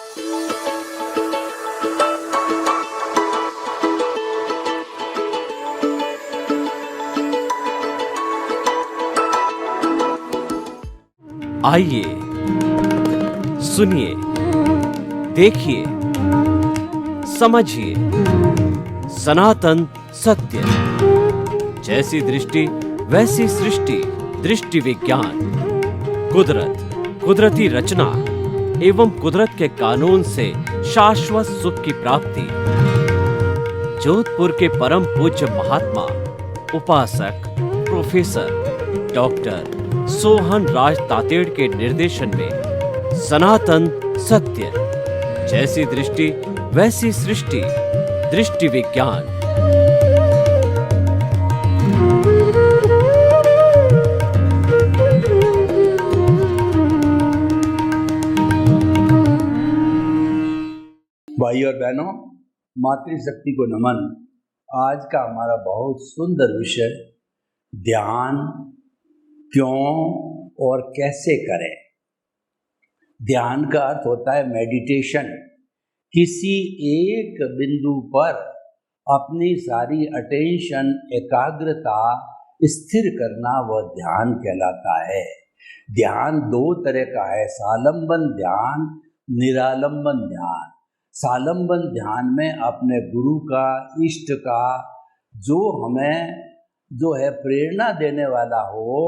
आइए, सुनिए, देखिए, समझिए सनातन सत्य। जैसी दृष्टि वैसी सृष्टि, दृष्टि विज्ञान। कुदरत, कुदरती रचना एवं कुदरत के कानून से शाश्वत सुख की प्राप्ति। जोधपुर के परम पूज्य महात्मा उपासक प्रोफेसर डॉक्टर सोहन राज तातेड़ के निर्देशन में सनातन सत्य। जैसी दृष्टि वैसी सृष्टि, दृष्टि विज्ञान। भाई और बहनों, मातृशक्ति को नमन। आज का हमारा बहुत सुंदर विषय ध्यान क्यों और कैसे करें। ध्यान का अर्थ होता है मेडिटेशन। किसी एक बिंदु पर अपनी सारी अटेंशन, एकाग्रता स्थिर करना वह ध्यान कहलाता है। ध्यान दो तरह का है, सालंबन ध्यान, निरालंबन ध्यान। सालंबन ध्यान में अपने गुरु का, इष्ट का, जो हमें जो है प्रेरणा देने वाला हो,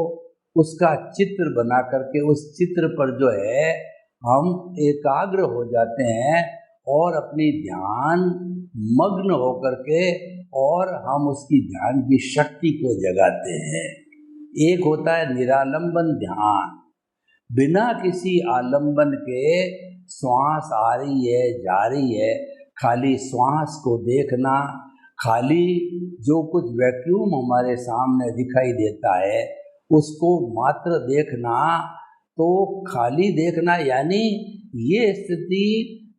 उसका चित्र बना करके उस चित्र पर जो है हम एकाग्र हो जाते हैं और अपनी ध्यान मग्न होकर के और हम उसकी ध्यान की शक्ति को जगाते हैं। एक होता है निरालंबन ध्यान, बिना किसी आलंबन के श्वास आ रही है, जा रही है, खाली श्वास को देखना, खाली जो कुछ वैक्यूम हमारे सामने दिखाई देता है उसको मात्र देखना। तो खाली देखना यानी ये स्थिति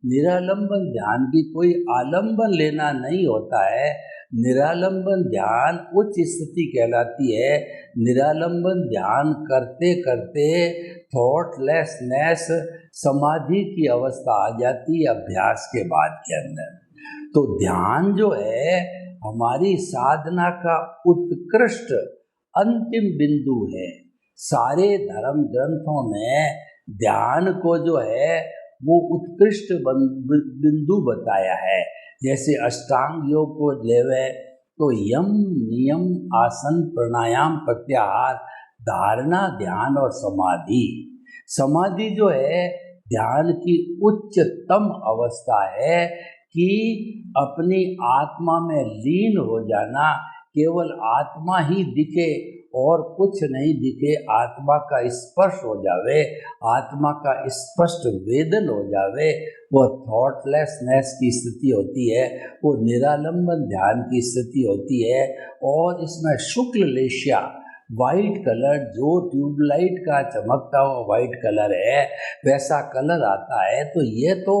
निरालंबन ध्यान की, कोई आलंबन लेना नहीं होता है। निरालंबन ध्यान उच्च स्थिति कहलाती है। निरालंबन ध्यान करते करते थॉटलेसनेस, समाधि की अवस्था आ जाती है अभ्यास के बाद के अंदर। तो ध्यान जो है हमारी साधना का उत्कृष्ट अंतिम बिंदु है। सारे धर्म ग्रंथों में ध्यान को जो है वो उत्कृष्ट बिंदु बताया है। जैसे अष्टांग योग को लेवे तो यम, नियम, आसन, प्राणायाम, प्रत्याहार, धारणा, ध्यान और समाधि। समाधि जो है ध्यान की उच्चतम अवस्था है कि अपनी आत्मा में लीन हो जाना, केवल आत्मा ही दिखे और कुछ नहीं दिखे, आत्मा का स्पर्श हो जावे, आत्मा का स्पष्ट वेदन हो जावे, वो थॉटलेसनेस की स्थिति होती है, वो निरालंबन ध्यान की स्थिति होती है। और इसमें शुक्ल लेशिया, वाइट कलर, जो ट्यूबलाइट का चमकता हुआ वाइट कलर है वैसा कलर आता है। तो ये तो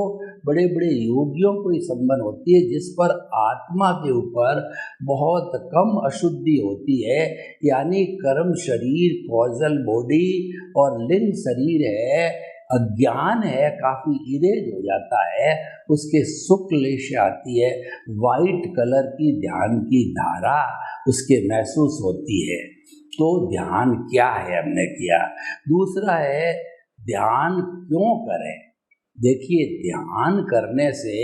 बड़े बड़े योगियों को ही संबंध होती है, जिस पर आत्मा के ऊपर बहुत कम अशुद्धि होती है, यानी कर्म शरीर, कॉजल बॉडी और लिंग शरीर है, अज्ञान है, काफ़ी इरेज हो जाता है, उसके शुक्ल से आती है, वाइट कलर की ध्यान की धारा उसके महसूस होती है। तो ध्यान क्या है हमने किया। दूसरा है ध्यान क्यों करें। देखिए, ध्यान करने से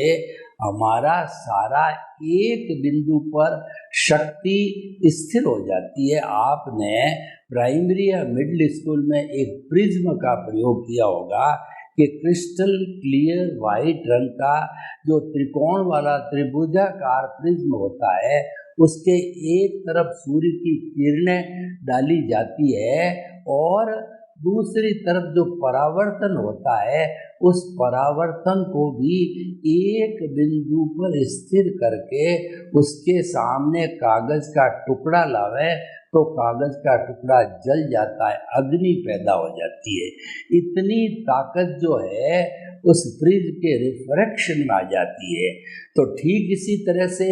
हमारा सारा एक बिंदु पर शक्ति स्थिर हो जाती है। आपने प्राइमरी या मिडिल स्कूल में एक प्रिज्म का प्रयोग किया होगा कि क्रिस्टल क्लियर वाइट रंग का जो त्रिकोण वाला त्रिभुजाकार प्रिज्म होता है, उसके एक तरफ सूर्य की किरणें डाली जाती है और दूसरी तरफ जो परावर्तन होता है, उस परावर्तन को भी एक बिंदु पर स्थिर करके उसके सामने कागज का टुकड़ा लावे तो कागज का टुकड़ा जल जाता है, अग्नि पैदा हो जाती है। इतनी ताकत जो है उस प्रिज्म के रिफ्रैक्शन में आ जाती है। तो ठीक इसी तरह से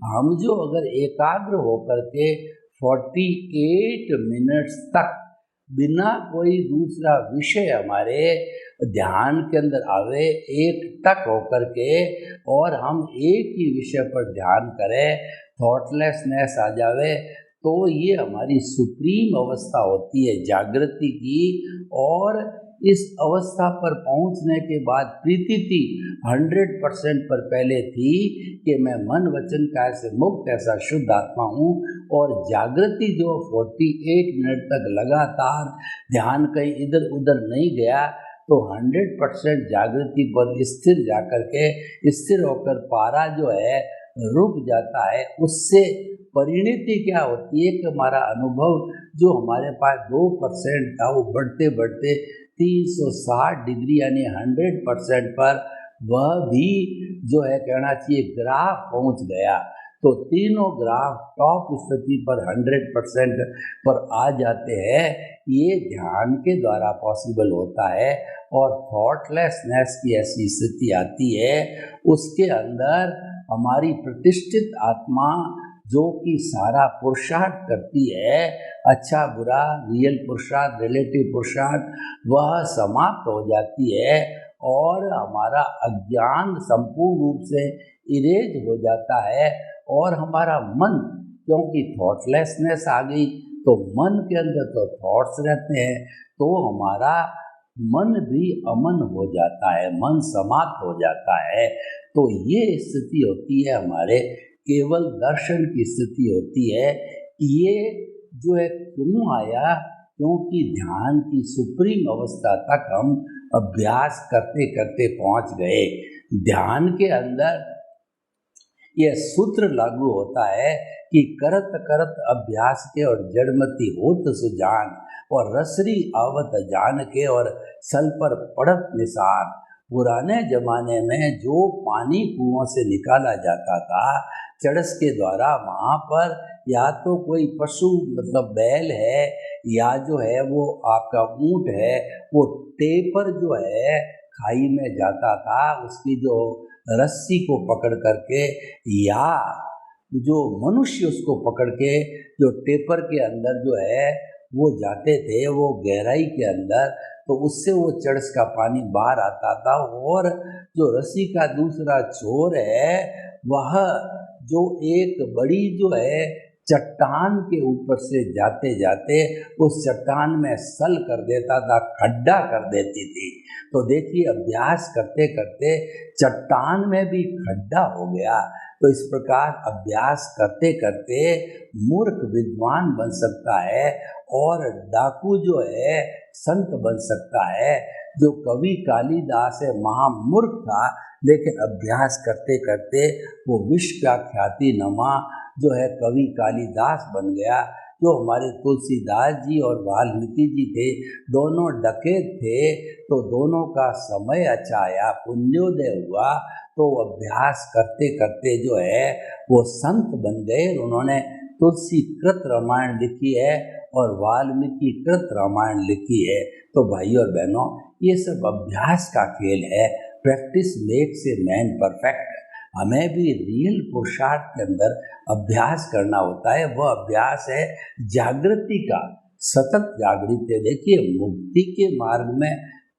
हम जो अगर एकाग्र होकर के 48 मिनट्स तक बिना कोई दूसरा विषय हमारे ध्यान के अंदर आवे, एक टक होकर के और हम एक ही विषय पर ध्यान करें, थॉटलेसनेस आ जावे, तो ये हमारी सुप्रीम अवस्था होती है जागृति की। और इस अवस्था पर पहुंचने के बाद प्रीति थी 100% पर पहले थी कि मैं मन वचन काया से मुक्त ऐसा शुद्ध आत्मा हूँ। और जागृति जो 48 मिनट तक लगातार ध्यान कहीं इधर उधर नहीं गया, तो 100% जागृति पर स्थिर जाकर के स्थिर होकर पारा जो है रुक जाता है। उससे परिणति क्या होती है कि हमारा अनुभव जो हमारे पास 2% था वो बढ़ते बढ़ते 360 डिग्री यानी 100% पर वह भी जो है कहना चाहिए ग्राफ पहुंच गया। तो तीनों ग्राफ टॉप स्थिति पर 100% पर आ जाते हैं। ये ध्यान के द्वारा पॉसिबल होता है। और थॉटलेसनेस की ऐसी स्थिति आती है, उसके अंदर हमारी प्रतिष्ठित आत्मा जो कि सारा पुरुषार्थ करती है, अच्छा बुरा, रियल पुरुषार्थ, रिलेटिव पुरुषार्थ, वह समाप्त हो जाती है और हमारा अज्ञान संपूर्ण रूप से इरेज हो जाता है। और हमारा मन, क्योंकि थॉटलेसनेस आ गई तो मन के अंदर तो थॉट्स रहते हैं, तो हमारा मन भी अमन हो जाता है, मन समाप्त हो जाता है। तो ये स्थिति होती है हमारे केवल दर्शन की स्थिति होती है। ये जो है क्यों आया? क्योंकि ध्यान की सुप्रीम अवस्था तक हम अभ्यास करते करते पहुंच गए। ध्यान के अंदर यह सूत्र लागू होता है कि करत करत अभ्यास के और जड़मती होत सुजान, और रसरी आवत जान के और सल पर पड़त निशान। पुराने जमाने में जो पानी कुओं से निकाला जाता था चड़स के द्वारा, वहाँ पर या तो कोई पशु मतलब बैल है या जो है वो आपका ऊंट है, वो टेपर जो है खाई में जाता था, उसकी जो रस्सी को पकड़ करके, या जो मनुष्य उसको पकड़ के जो टेपर के अंदर जो है वो जाते थे वो गहराई के अंदर, तो उससे वो चड़स का पानी बाहर आता था। और जो रस्सी का दूसरा छोर है वह जो एक बड़ी जो है चट्टान के ऊपर से जाते जाते उस चट्टान में सल कर देता था, खड्डा कर देती थी। तो देखिए अभ्यास करते करते चट्टान में भी खड्डा हो गया। तो इस प्रकार अभ्यास करते करते मूर्ख विद्वान बन सकता है और डाकू जो है संत बन सकता है। जो कवि कालिदास है महामूर्ख था, लेकिन अभ्यास करते करते वो विश्व का ख्याति नमा जो है कवि कालिदास बन गया। जो हमारे तुलसीदास जी और वाल्मीकि जी थे, दोनों डकैत थे, तो दोनों का समय अच्छा आया, पुण्योदय हुआ, तो अभ्यास करते करते जो है वो संत बन गए। उन्होंने तुलसी कृत रामायण लिखी है और वाल्मीकि कृत रामायण लिखी है। तो भाई और बहनों, ये सब अभ्यास का खेल है। Practice makes a man perfect. हमें भी रियल पुरुषार्थ के अंदर अभ्यास करना होता है। वह अभ्यास है जागृति का, सतत जागृति। देखिए मुक्ति के मार्ग में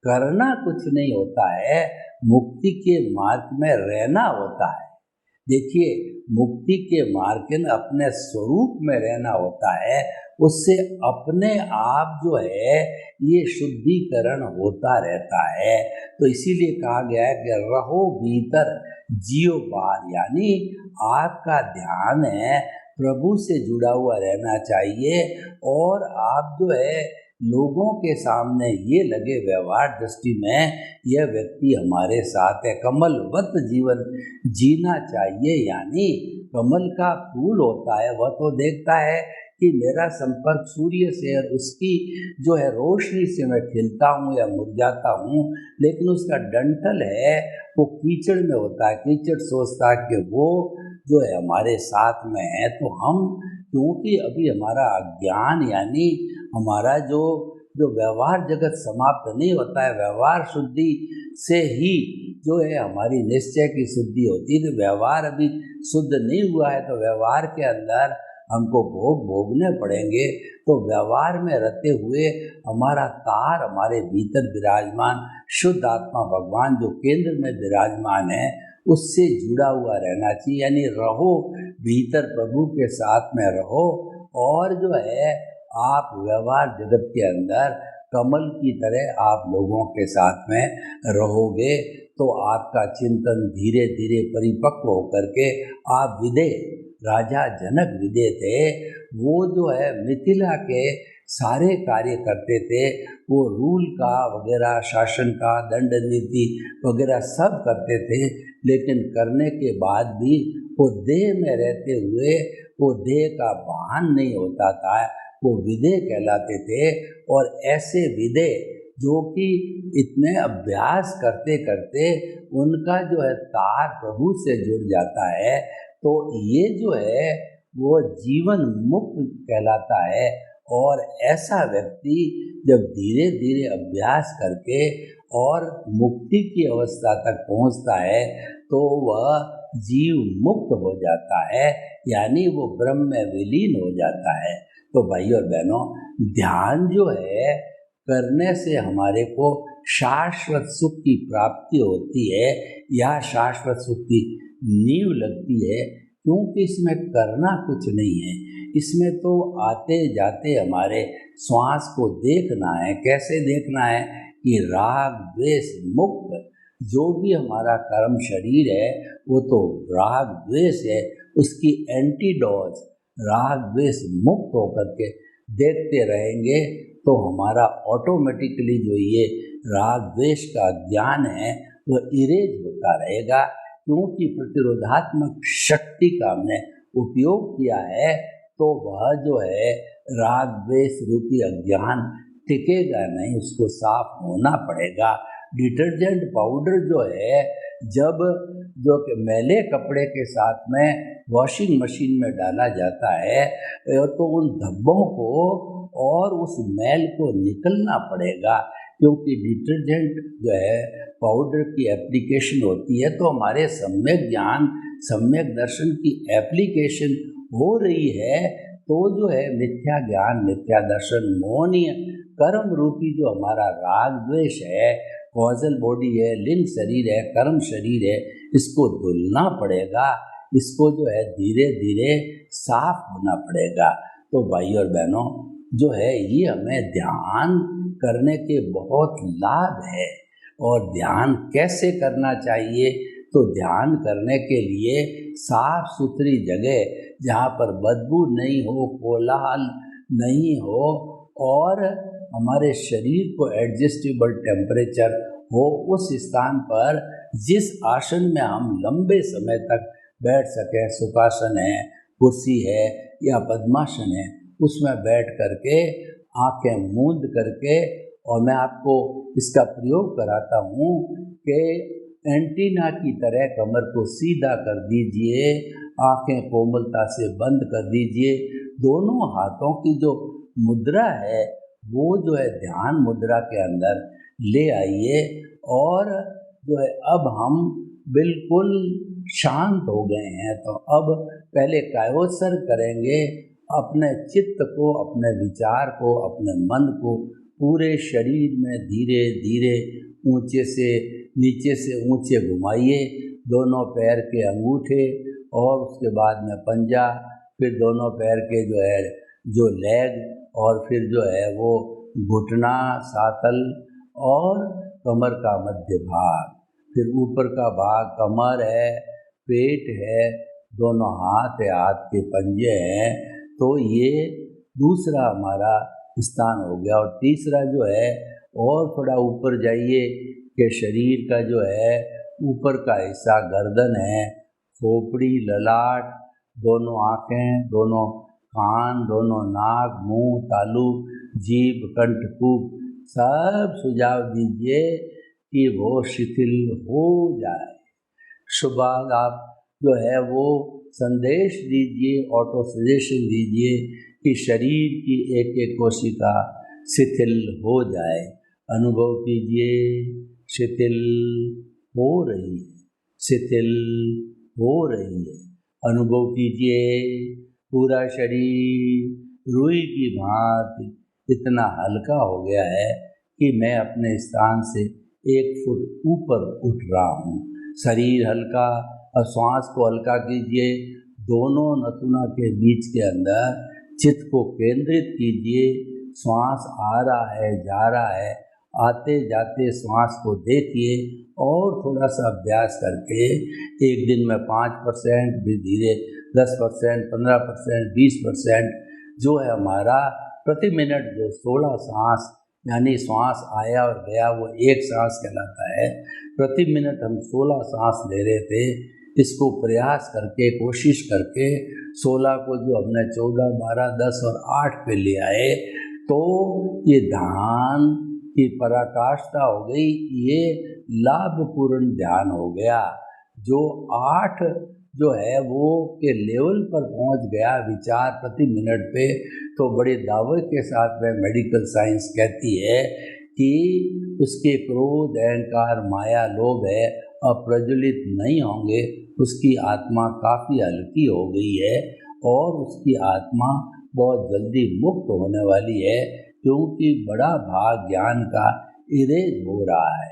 करना कुछ नहीं होता है, मुक्ति के मार्ग में रहना होता है। देखिए मुक्ति के मार्ग में अपने स्वरूप में रहना होता है, उससे अपने आप जो है ये शुद्धिकरण होता रहता है। तो इसीलिए कहा गया है कि रहो भीतर जियो बाहर, यानी आपका ध्यान है प्रभु से जुड़ा हुआ रहना चाहिए। और आप जो है लोगों के सामने ये लगे व्यवहार दृष्टि में यह व्यक्ति हमारे साथ है, कमलवत जीवन जीना चाहिए। यानी कमल का फूल होता है, वह तो देखता है कि मेरा संपर्क सूर्य से और उसकी जो है रोशनी से मैं खिलता हूँ या मुरझाता हूँ, लेकिन उसका डंठल है वो कीचड़ में होता है। कीचड़ सोचता है कि वो जो है हमारे साथ में है। तो हम क्योंकि अभी हमारा अज्ञान यानी हमारा जो व्यवहार जगत समाप्त नहीं होता है, व्यवहार शुद्धि से ही जो है हमारी निश्चय की शुद्धि होती है। तो व्यवहार अभी शुद्ध नहीं हुआ है, तो व्यवहार के अंदर हमको भोग भोगने पड़ेंगे, तो व्यवहार में रहते हुए हमारा तार हमारे भीतर विराजमान शुद्ध आत्मा भगवान जो केंद्र में विराजमान है उससे जुड़ा हुआ रहना चाहिए। यानी रहो भीतर प्रभु के साथ में रहो, और जो है आप व्यवहार जगत के अंदर कमल की तरह आप लोगों के साथ में रहोगे, तो आपका चिंतन धीरे धीरे परिपक्व होकर के आप विदेह, राजा जनक विदेह थे, वो जो है मिथिला के सारे कार्य करते थे, वो रूल का वगैरह, शासन का, दंड नीति वगैरह सब करते थे, लेकिन करने के बाद भी वो देह में रहते हुए वो देह का भान नहीं होता था, वो विदेह कहलाते थे। और ऐसे विदेह जो कि इतने अभ्यास करते करते उनका जो है तार प्रभु से जुड़ जाता है, तो ये जो है वो जीवन मुक्त कहलाता है। और ऐसा व्यक्ति जब धीरे धीरे अभ्यास करके और मुक्ति की अवस्था तक पहुंचता है तो वह जीव मुक्त हो जाता है, यानी वो ब्रह्म में विलीन हो जाता है। तो भाई और बहनों, ध्यान जो है करने से हमारे को शाश्वत सुख की प्राप्ति होती है, या शाश्वत सुख की नींव लगती है, क्योंकि इसमें करना कुछ नहीं है। इसमें तो आते जाते हमारे श्वास को देखना है। कैसे देखना है कि राग द्वेष मुक्त जो भी हमारा कर्म शरीर है वो तो राग द्वेष है, उसकी एंटीडोज राग द्वेष मुक्त होकर के देखते रहेंगे तो हमारा ऑटोमेटिकली जो ये राग द्वेष का ज्ञान है वो इरेज होता रहेगा, क्योंकि प्रतिरोधात्मक शक्ति का हमने उपयोग किया है। तो वह जो है राग द्वेष रूपी अज्ञान टिकेगा नहीं, उसको साफ होना पड़ेगा। डिटर्जेंट पाउडर जो है जब जो कि मैले कपड़े के साथ में वॉशिंग मशीन में डाला जाता है तो उन धब्बों को और उस मैल को निकलना पड़ेगा, क्योंकि डिटर्जेंट जो है पाउडर की एप्लीकेशन होती है तो हमारे सम्यक ज्ञान सम्यक दर्शन की एप्लीकेशन हो रही है, तो जो है मिथ्या ज्ञान मिथ्या दर्शन मोहनीय कर्म रूपी जो हमारा राग द्वेष है, कॉजल बॉडी है, लिंग शरीर है, कर्म शरीर है, इसको धुलना पड़ेगा, इसको जो है धीरे धीरे साफ होना पड़ेगा। तो भाई और बहनों, जो है ये हमें ध्यान करने के बहुत लाभ है। और ध्यान कैसे करना चाहिए, तो ध्यान करने के लिए साफ सुथरी जगह जहाँ पर बदबू नहीं हो, कोलाहल नहीं हो, और हमारे शरीर को एडजस्टेबल टेम्परेचर हो, उस स्थान पर जिस आसन में हम लंबे समय तक बैठ सकें, सुखासन है, कुर्सी है या पद्मासन है, उसमें बैठ करके आंखें मूंद करके, और मैं आपको इसका प्रयोग कराता हूँ कि एंटीना की तरह कमर को सीधा कर दीजिए, आंखें कोमलता से बंद कर दीजिए, दोनों हाथों की जो मुद्रा है वो जो है ध्यान मुद्रा के अंदर ले आइए, और जो है अब हम बिल्कुल शांत हो गए हैं। तो अब पहले कायोत्सर्ग करेंगे, अपने चित्त को, अपने विचार को, अपने मन को पूरे शरीर में धीरे धीरे ऊंचे से नीचे से ऊंचे घुमाइए, दोनों पैर के अंगूठे और उसके बाद में पंजा, फिर दोनों पैर के जो है जो लेग, और फिर जो है वो घुटना, सातल और कमर का मध्य भाग, फिर ऊपर का भाग कमर है, पेट है, दोनों हाथ है, हाथ के पंजे हैं। तो ये दूसरा हमारा स्थान हो गया। और तीसरा जो है और थोड़ा ऊपर जाइए कि शरीर का जो है ऊपर का हिस्सा गर्दन है, खोपड़ी, ललाट, दोनों आँखें, दोनों कान, दोनों नाक, मुंह, तालू, जीभ, कंठकूप, सब सुझाव दीजिए कि वो शिथिल हो जाए। सुबह आप जो है वो संदेश दीजिए, ऑटो सजेशन दीजिए कि शरीर की एक एक कोशिका शिथिल हो जाए। अनुभव कीजिए शिथिल हो रही है, शिथिल हो रही है। अनुभव कीजिए पूरा शरीर रुई की भांति इतना हल्का हो गया है कि मैं अपने स्थान से 1 फुट ऊपर उठ रहा हूँ। शरीर हल्का और श्वास को हल्का कीजिए। दोनों नथुना के बीच के अंदर चित्त को केंद्रित कीजिए। श्वास आ रहा है, जा रहा है, आते जाते श्वास को देखिए और थोड़ा सा अभ्यास करके एक दिन में 5%, भी धीरे 10%, 15%, 20% जो है हमारा प्रति मिनट जो 16 सांस यानी श्वास आया और गया वो एक सांस कहलाता है। प्रति मिनट हम 16 सांस ले रहे थे। इसको प्रयास करके, कोशिश करके 16 को जो हमने 14, 12, 10 और 8 पे ले आए तो ये ध्यान की पराकाष्ठा हो गई। ये लाभपूर्ण ध्यान हो गया। जो 8 जो है वो के लेवल पर पहुंच गया विचार प्रति मिनट पे, तो बड़े दावे के साथ में मेडिकल साइंस कहती है कि उसके क्रोध, अहंकार, माया, लोभ है अप्रज्वलित नहीं होंगे। उसकी आत्मा काफ़ी हल्की हो गई है और उसकी आत्मा बहुत जल्दी मुक्त होने वाली है, क्योंकि बड़ा भाग ज्ञान का इरेज हो रहा है।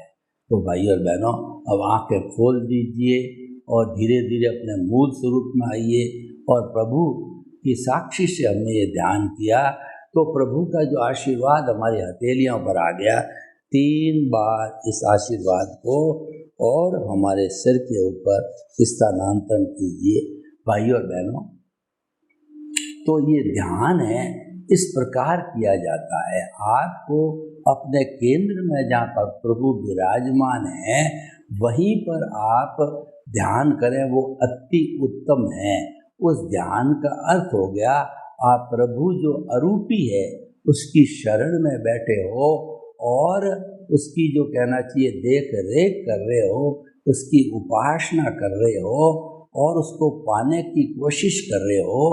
तो भाई और बहनों, अब आंखें खोल दीजिए और धीरे धीरे अपने मूल स्वरूप में आइए। और प्रभु की साक्षी से हमने ये ध्यान किया तो प्रभु का जो आशीर्वाद हमारी हथेलियों पर आ गया। 3 बार इस आशीर्वाद को और हमारे सिर के ऊपर स्थानांतरण कीजिए। भाइयों और बहनों, तो ये ध्यान है, इस प्रकार किया जाता है। आपको अपने केंद्र में जहाँ पर प्रभु विराजमान है वहीं पर आप ध्यान करें, वो अति उत्तम है। उस ध्यान का अर्थ हो गया आप प्रभु जो अरूपी है उसकी शरण में बैठे हो और उसकी जो कहना चाहिए देख रेख कर रहे हो, उसकी उपासना कर रहे हो और उसको पाने की कोशिश कर रहे हो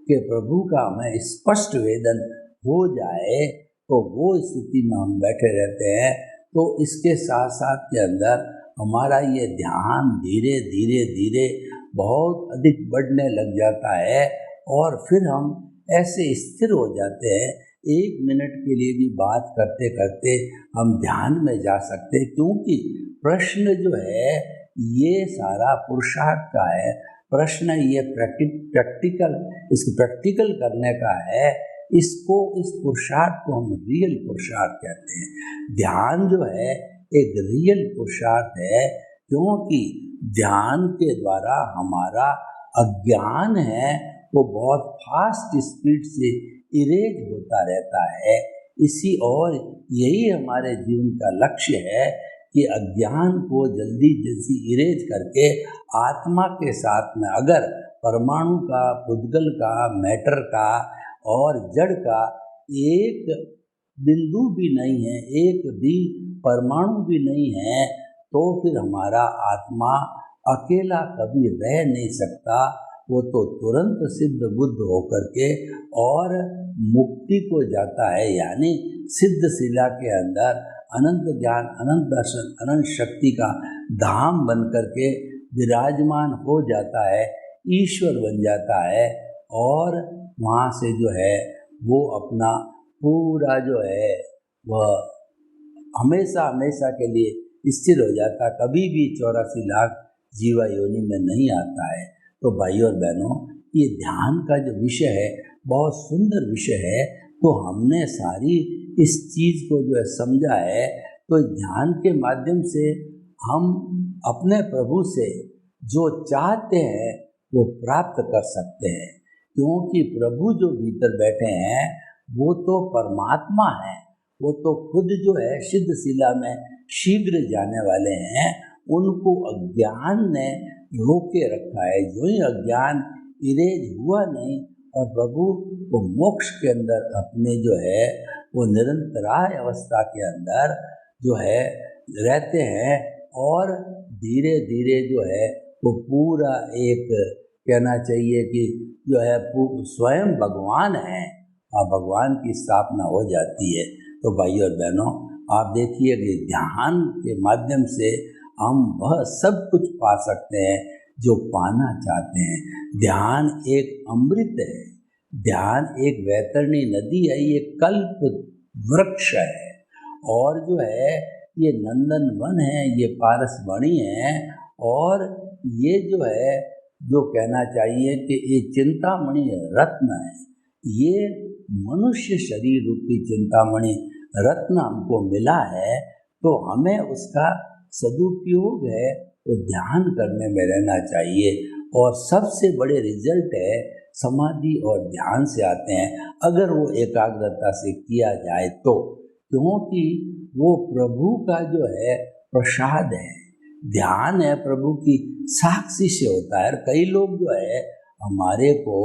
कि प्रभु का हमें स्पष्ट वेदन हो जाए। तो वो स्थिति में हम बैठे रहते हैं। तो इसके साथ साथ के अंदर हमारा ये ध्यान धीरे धीरे धीरे बहुत अधिक बढ़ने लग जाता है और फिर हम ऐसे स्थिर हो जाते हैं। 1 मिनट के लिए भी बात करते करते हम ध्यान में जा सकते हैं, क्योंकि प्रश्न जो है ये सारा पुरुषार्थ का है। प्रश्न ये प्रैक्टिकल, इसको प्रैक्टिकल करने का है। इसको, इस पुरुषार्थ को हम रियल पुरुषार्थ कहते हैं। ध्यान जो है एक रियल पुरुषार्थ है, क्योंकि ध्यान के द्वारा हमारा अज्ञान है वो बहुत फास्ट स्पीड से इरेज होता रहता है। इसी और यही हमारे जीवन का लक्ष्य है कि अज्ञान को जल्दी जल्दी इरेज करके आत्मा के साथ में, अगर परमाणु का, पुद्गल का, मैटर का और जड़ का एक बिंदु भी नहीं है, एक भी परमाणु भी नहीं है, तो फिर हमारा आत्मा अकेला कभी रह नहीं सकता। वो तो तुरंत सिद्ध बुद्ध होकर के और मुक्ति को जाता है, यानी सिद्ध शिला के अंदर अनंत ज्ञान, अनंत दर्शन, अनंत शक्ति का धाम बन करके विराजमान हो जाता है, ईश्वर बन जाता है और वहाँ से जो है वो अपना पूरा जो है वह हमेशा हमेशा के लिए स्थिर हो जाता, कभी भी 84 लाख जीवा योनि में नहीं आता है। तो भाइयों और बहनों, ये ध्यान का जो विषय है बहुत सुंदर विषय है। तो हमने सारी इस चीज़ को जो है समझा है। तो ध्यान के माध्यम से हम अपने प्रभु से जो चाहते हैं वो प्राप्त कर सकते हैं, क्योंकि प्रभु जो भीतर बैठे हैं वो तो परमात्मा है। वो तो खुद जो है सिद्ध शिला में शीघ्र जाने वाले हैं। उनको अज्ञान ने रोके रखा है। जो ही अज्ञान इरेज हुआ नहीं और प्रभु वो मोक्ष के अंदर अपने जो है वो निरंतराय अवस्था के अंदर जो है रहते हैं और धीरे धीरे जो है वो पूरा एक कहना चाहिए कि जो है स्वयं भगवान है और भगवान की स्थापना हो जाती है। तो भाइयों और बहनों, आप देखिए कि ध्यान के माध्यम से हम वह सब कुछ पा सकते हैं जो पाना चाहते हैं। ध्यान एक अमृत है, ध्यान एक वैतरणी नदी है, ये कल्प वृक्ष है, और जो है ये नंदन वन है, ये पारसमणि है, और ये जो है जो कहना चाहिए कि ये चिंतामणि रत्न है। ये मनुष्य शरीर रूपी चिंतामणि रत्न हमको मिला है, तो हमें उसका सदुपयोग है वो ध्यान करने में रहना चाहिए। और सबसे बड़े रिजल्ट है समाधि और ध्यान से आते हैं, अगर वो एकाग्रता से किया जाए तो, क्योंकि वो प्रभु का जो है प्रसाद है। ध्यान है प्रभु की साक्षी से होता है। कई लोग जो है हमारे को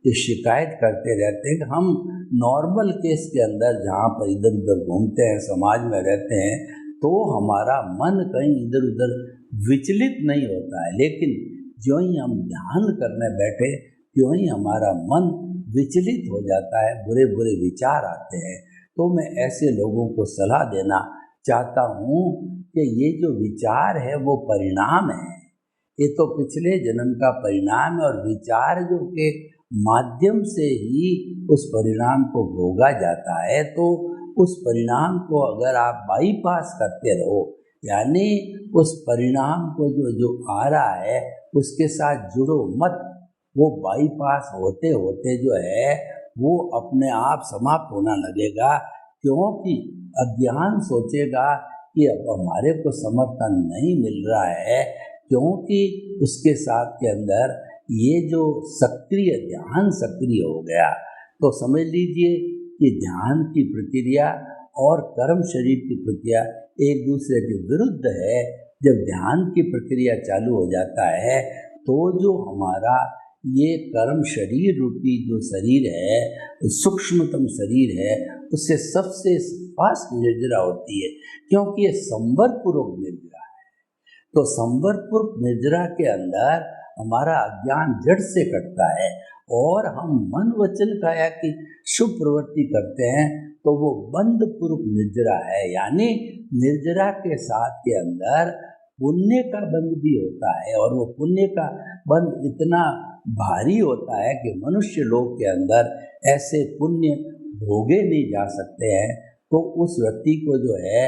ये शिकायत करते रहते हैं कि हम नॉर्मल केस के अंदर जहाँ पर इधर उधर घूमते हैं, समाज में रहते हैं, तो हमारा मन कहीं इधर उधर विचलित नहीं होता है, लेकिन जो ही हम ध्यान करने बैठे त्यों ही हमारा मन विचलित हो जाता है, बुरे बुरे विचार आते हैं। तो मैं ऐसे लोगों को सलाह देना चाहता हूँ कि ये जो विचार है वो परिणाम है, ये तो पिछले जन्म का परिणाम है, और विचार जो के माध्यम से ही उस परिणाम को भोगा जाता है। तो उस परिणाम को अगर आप बाईपास करते रहो, यानी उस परिणाम को जो आ रहा है उसके साथ जुड़ो मत, वो बाईपास होते होते जो है वो अपने आप समाप्त होना लगेगा, क्योंकि अज्ञान सोचेगा कि अब हमारे को समर्थन नहीं मिल रहा है, क्योंकि उसके साथ के अंदर ये जो सक्रिय ध्यान सक्रिय हो गया। तो समझ लीजिए कि ध्यान की प्रक्रिया और कर्म शरीर की प्रक्रिया एक दूसरे के विरुद्ध है। जब ध्यान की प्रक्रिया चालू हो जाता है तो जो हमारा ये कर्म शरीर रूपी जो शरीर है, सूक्ष्मतम शरीर है, उससे सबसे फास्ट निर्जरा होती है, क्योंकि ये संवरपूर्वक निर्जरा है। तो संवरपूर्वक निर्जरा के अंदर हमारा अज्ञान जड़ से कटता है, और हम मन वचन काया की शुभ प्रवृत्ति करते हैं, तो वो बंध पूर्वक निर्जरा है। यानी निर्जरा के साथ के अंदर पुण्य का बंध भी होता है, और वो पुण्य का बंध इतना भारी होता है कि मनुष्य लोक के अंदर ऐसे पुण्य भोगे नहीं जा सकते हैं। तो उस व्यक्ति को जो है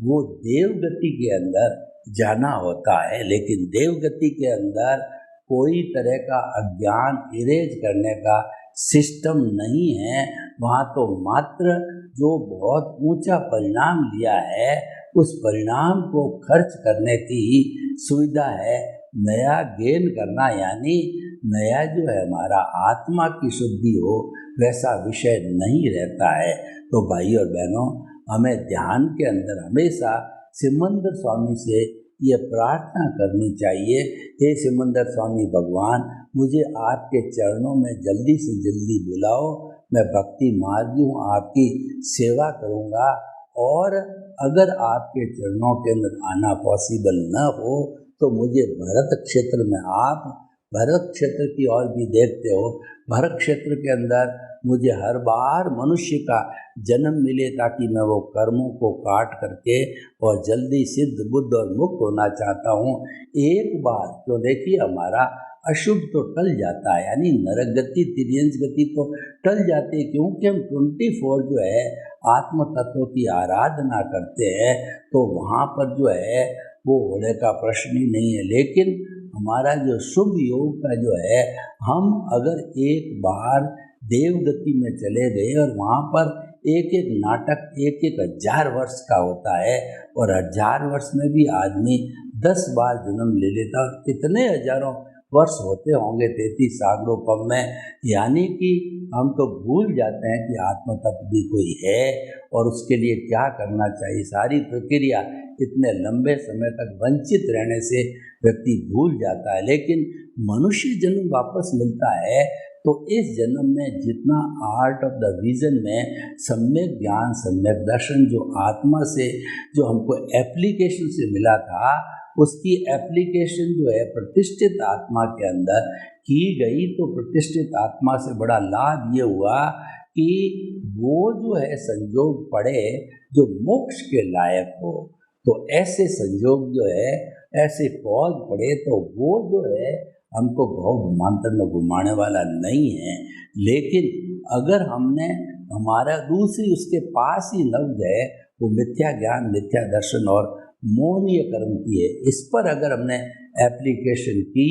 वो देवगति के अंदर जाना होता है, लेकिन देवगति के अंदर कोई तरह का अज्ञान इरेज करने का सिस्टम नहीं है। वहाँ तो मात्र जो बहुत ऊंचा परिणाम लिया है उस परिणाम को खर्च करने की सुविधा है। नया गेन करना, यानी नया जो है हमारा आत्मा की शुद्धि हो, वैसा विषय नहीं रहता है। तो भाई और बहनों, हमें ध्यान के अंदर हमेशा सिमंदर स्वामी से ये प्रार्थना करनी चाहिए, हे सिमंदर स्वामी भगवान, मुझे आपके चरणों में जल्दी से जल्दी बुलाओ, मैं भक्ति मार्गी हूँ, आपकी सेवा करूँगा। और अगर आपके चरणों के अंदर आना पॉसिबल न हो तो मुझे भरत क्षेत्र में, आप भरत क्षेत्र की ओर भी देखते हो, भरत क्षेत्र के अंदर मुझे हर बार मनुष्य का जन्म मिले, ताकि मैं वो कर्मों को काट करके और जल्दी सिद्ध बुद्ध और मुक्त होना चाहता हूँ। एक बार तो देखिए हमारा अशुभ तो टल जाता है, यानी नरक गति तिर्यंश गति तो टल जाती है, क्योंकि हम 24 जो है आत्म तत्व की आराधना करते हैं, तो वहाँ पर जो है वो होने का प्रश्न ही नहीं है। लेकिन हमारा जो शुभ योग का जो है, हम अगर एक बार देवगति में चले गए और वहाँ पर एक एक नाटक 1000 वर्ष का होता है, और 1000 वर्ष में भी आदमी 10 बार जन्म ले लेता, और कितने हजारों वर्ष होते होंगे 33 सागरों पम में। यानी कि हम तो भूल जाते हैं कि आत्म तत्व भी कोई है और उसके लिए क्या करना चाहिए। सारी प्रक्रिया इतने लंबे समय तक वंचित रहने से व्यक्ति भूल जाता है। लेकिन मनुष्य जन्म वापस मिलता है तो इस जन्म में जितना आर्ट ऑफ द विजन में सम्यक ज्ञान, सम्यक दर्शन जो आत्मा से, जो हमको एप्लीकेशन से मिला था, उसकी एप्लीकेशन जो है प्रतिष्ठित आत्मा के अंदर की गई। तो प्रतिष्ठित आत्मा से बड़ा लाभ ये हुआ कि वो जो है संयोग पड़े जो मोक्ष के लायक हो। तो ऐसे संयोग जो है, ऐसे कॉज पड़े तो वो जो है हमको भव ब्रह्मांतर में घुमाने वाला नहीं है। लेकिन अगर हमने हमारा दूसरी उसके पास ही लफ्ज है वो मिथ्या ज्ञान, मिथ्या दर्शन और मोहनीय कर्म की है, इस पर अगर हमने एप्लीकेशन की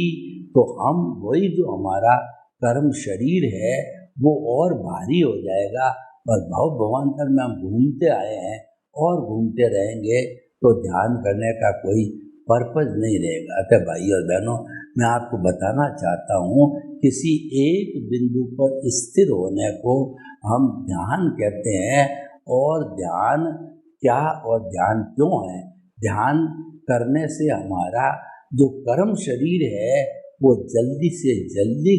तो हम वही जो हमारा कर्म शरीर है वो और भारी हो जाएगा और भव भवांतर में हम घूमते आए हैं और घूमते रहेंगे तो ध्यान करने का कोई पर्पज नहीं रहेगा। अतः भाई और बहनों, मैं आपको बताना चाहता हूँ किसी एक बिंदु पर स्थिर होने को हम ध्यान कहते हैं। और ध्यान क्या और ध्यान क्यों है? ध्यान करने से हमारा जो कर्म शरीर है वो जल्दी से जल्दी,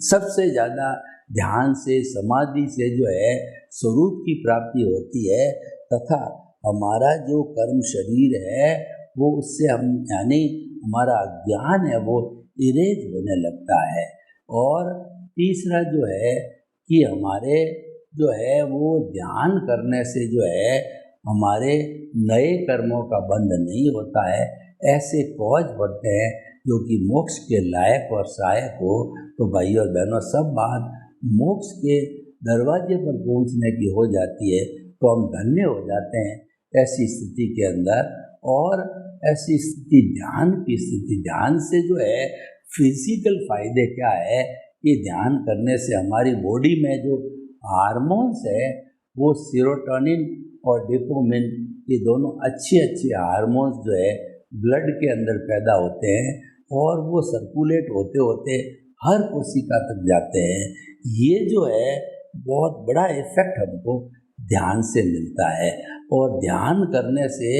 सबसे ज़्यादा ध्यान से, समाधि से जो है स्वरूप की प्राप्ति होती है, तथा हमारा जो कर्म शरीर है वो उससे हम यानी हमारा ज्ञान है वो इरेज होने लगता है। और तीसरा जो है कि हमारे जो है वो ध्यान करने से जो है हमारे नए कर्मों का बंध नहीं होता है। ऐसे कॉज बढ़ते हैं जो कि मोक्ष के लायक और सहायक हो। तो भाई और बहनों, सब बात मोक्ष के दरवाजे पर पहुंचने की हो जाती है तो हम धन्य हो जाते हैं ऐसी स्थिति के अंदर। और ऐसी स्थिति ध्यान की स्थिति, ध्यान से जो है फिजिकल फायदे क्या है कि ध्यान करने से हमारी बॉडी में जो हार्मोन्स है वो सीरोटोनिन और डोपामिन, ये दोनों अच्छे हार्मोन्स जो है ब्लड के अंदर पैदा होते हैं और वो सर्कुलेट होते होते हर कोशिका तक जाते हैं। ये जो है बहुत बड़ा इफेक्ट हमको ध्यान से मिलता है। और ध्यान करने से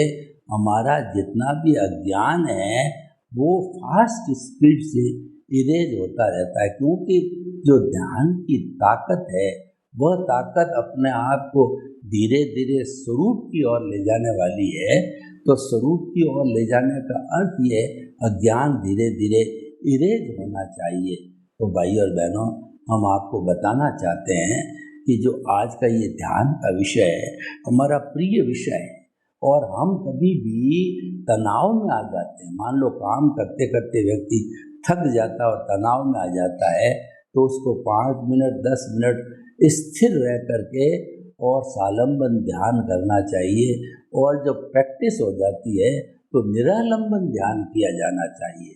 हमारा जितना भी अज्ञान है वो फास्ट स्पीड से इरेज होता रहता है, क्योंकि जो ध्यान की ताकत है वह ताकत अपने आप को धीरे धीरे स्वरूप की ओर ले जाने वाली है। तो स्वरूप की ओर ले जाने का अर्थ ये अज्ञान धीरे धीरे इरेज होना चाहिए। तो भाई और बहनों, हम आपको बताना चाहते हैं कि जो आज का ये ध्यान का विषय है हमारा प्रिय विषय है। और हम कभी भी तनाव में आ जाते हैं, मान लो काम करते करते व्यक्ति थक जाता है और तनाव में आ जाता है, तो उसको 5 मिनट 10 मिनट स्थिर रह करके और सालंबन ध्यान करना चाहिए। और जब प्रैक्टिस हो जाती है तो निरालंबन ध्यान किया जाना चाहिए।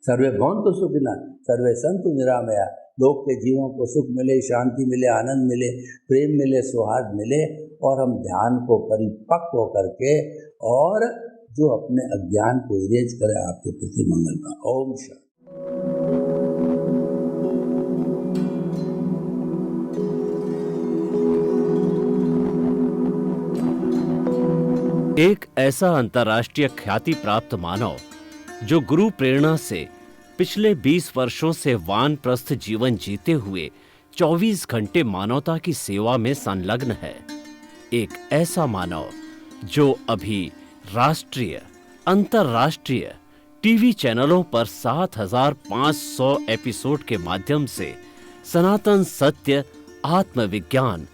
सर्वे भवन्तु सुखिनः, सर्वे सन्तु निरामया। लोक के जीवों को सुख मिले, शांति मिले, आनंद मिले, प्रेम मिले, सौहार्द मिले और हम ध्यान को परिपक्व करके और जो अपने अज्ञान को इरेज करें। आपके प्रति मंगल का। ओम शांति। एक ऐसा अंतर्राष्ट्रीय ख्याति प्राप्त मानव जो गुरु प्रेरणा से पिछले 20 वर्षों से वानप्रस्थ जीवन जीते हुए 24 घंटे मानवता की सेवा में संलग्न है। एक ऐसा मानव जो अभी राष्ट्रीय, अंतर्राष्ट्रीय टीवी चैनलों पर 7,500 एपिसोड के माध्यम से सनातन सत्य, आत्मविज्ञान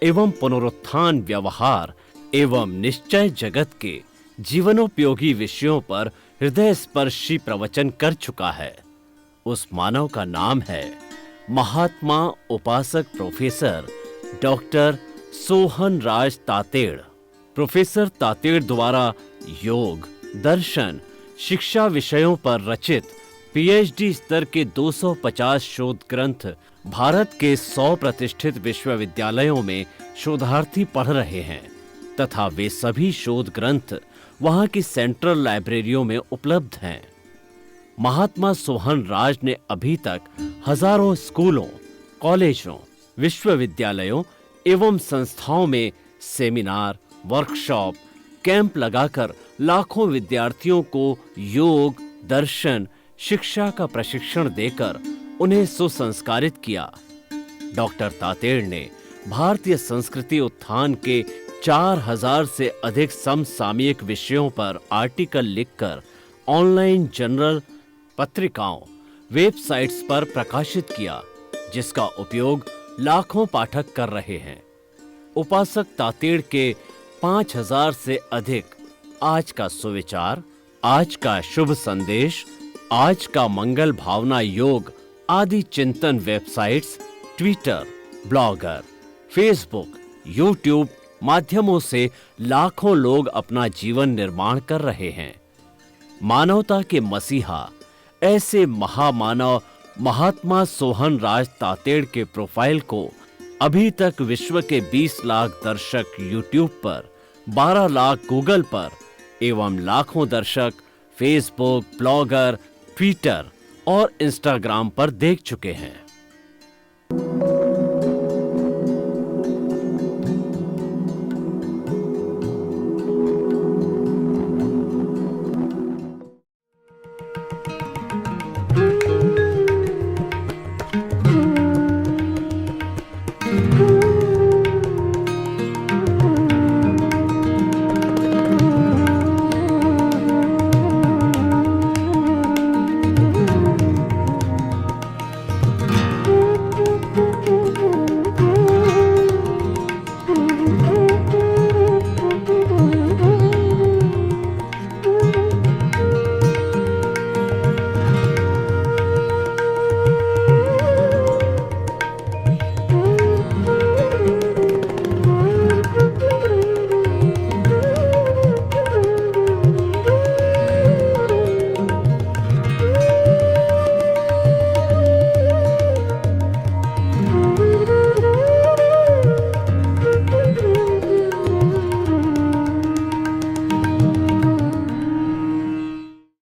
एवं पुनरुत्थान, व्यवहार एवं निश्चय जगत के जीवनोपयोगी विषयों पर हृदय स्पर्शी प्रवचन कर चुका है। उस मानव का नाम है महात्मा उपासक प्रोफेसर डॉक्टर सोहन राज तातेड़। प्रोफेसर तातेड़ द्वारा योग, दर्शन, शिक्षा विषयों पर रचित पीएचडी स्तर के 250 शोध ग्रंथ भारत के 100 प्रतिष्ठित विश्वविद्यालयों में शोधार्थी पढ़ रहे हैं तथा वे सभी शोध ग्रंथ वहां की सेंट्रल लाइब्रेरियों में उपलब्ध हैं। महात्मा सोहन राज ने अभी तक हजारों स्कूलों, कॉलेजों, विश्वविद्यालयों एवं संस्थाओं में सेमिनार, वर्कशॉप, कैंप लगाकर लाखों विद्यार्थियों को योग, दर्शन, शिक्षा का प्रशिक्षण देकर उन्हें सुसंस्कारित किया। डॉक्टर तातेड़ ने भारतीय संस्कृति उत्थान के 4000 से अधिक समसामयिक विषयों पर आर्टिकल लिखकर ऑनलाइन जर्नल, पत्रिकाओं, वेबसाइट्स पर प्रकाशित किया, जिसका उपयोग लाखों पाठक कर रहे हैं। उपासक तातेड़ के 5000 से अधिक आज का सुविचार, आज का शुभ संदेश, आज का मंगल भावना योग आदि चिंतन websites, Twitter, blogger, Facebook, YouTube माध्यमों से लाखों लोग अपना जीवन निर्माण कर रहे हैं। मानवता के मसीहा ऐसे महामानव महात्मा सोहन राज तातेड़ के प्रोफाइल को अभी तक विश्व के 20 लाख दर्शक यूट्यूब पर, 12 लाख गूगल पर एवं लाखों दर्शक फेसबुक, ब्लॉगर, ट्विटर और इंस्टाग्राम पर देख चुके हैं।